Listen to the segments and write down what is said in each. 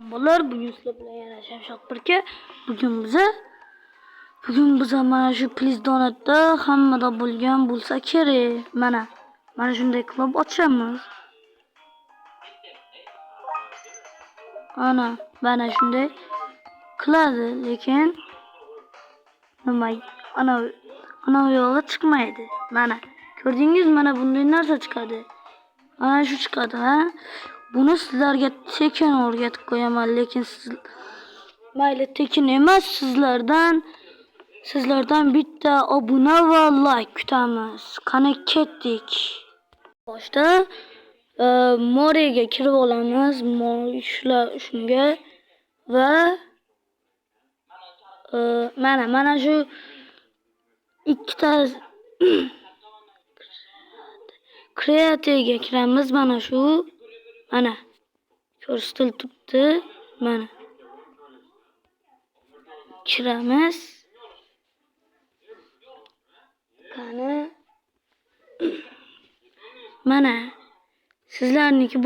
Bolalar bugün sizlar bilan yana Shamshod birga bugun biza mana shu Plizdonatda hammada bo'lgan bo'lsa kerak. Mana shunday klub ochamiz. Mana shunday qiladi, lekin nima ana yo'li chiqmaydi. Mana ko'rdingiz, mana bunday narsa chiqadi. Mana shu chiqadi, ha? Buni sizlarga tekin o'rgatib qo'yaman, lekin siz mayli tekin emas, sizlardan bitta obuna va like kutamiz. Qani ketdik. Boshda Morega kirib olamiz, shunga va mana shu ikkita kreativga kiramiz. Mana shu ko'rsatilib turibdi. Mana kiramiz. Qani mana sizlarniki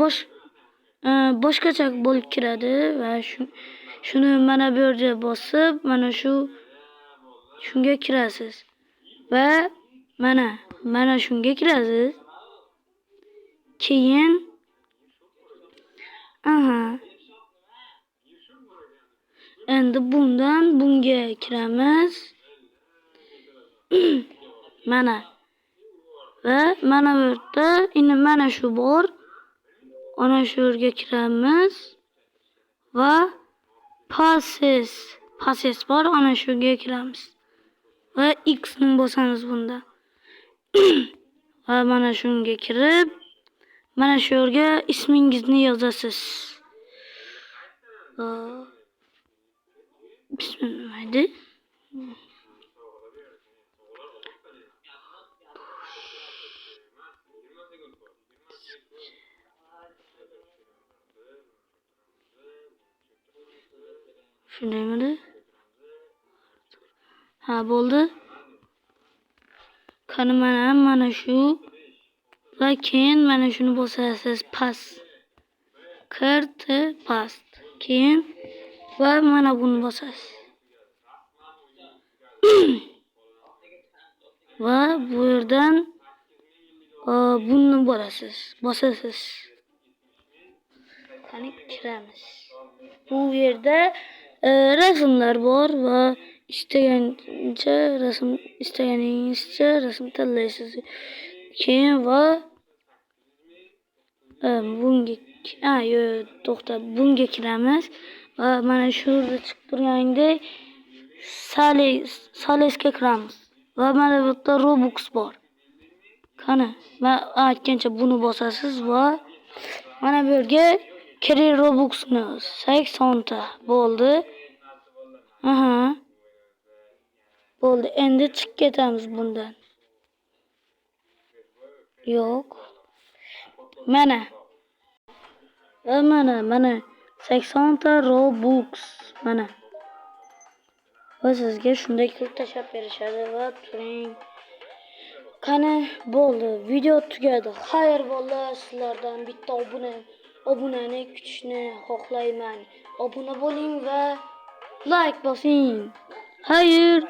boshqacha bo'lib kiradi va shuni mana bu yerga bosib, mana shunga kirasiz va mana shunga kirasiz. Keyin endi bundan bunga kiramiz. Va mana bu yerda mana shu bor. Ana shu yerga kiramiz va passes bor, ana shunga kiramiz. Va X ni bosamiz bunda. Va mana shunga kirib, mana shu yerga ismingizni yozasiz. Bismillah. Shundaymi? Ha, bo'ldi. Qani mana shu va keyin mana shuni bosasiz. Past. Keyin va mana buni bosasiz. Va bu yerdan buni bosasiz. Qani kiramiz. Bu yerda rasmlar bor va istaganingizcha rasm tanlaysiz. Keyin va bunga kiramiz va mana shu yerda chiqib turgandek Salesga kiramiz. Va mana bu yerda Robux bor. Qani, men aytgancha buni bosasiz va mana bu yerga kerak Robux'imiz 80 ta bo'ldi. Bo'ldi. Endi chiqib ketamiz bundan. Yo'q. Mana 80 ta Robux. Mana. Va sizga shunday qilib tashab berishadi va turing. Qani bo'ldi. Video tugadi. Xayr bolalar, sizlardan bitta obunani kutishni xohlayman. Obuna bo'ling va like bosing. Xayr.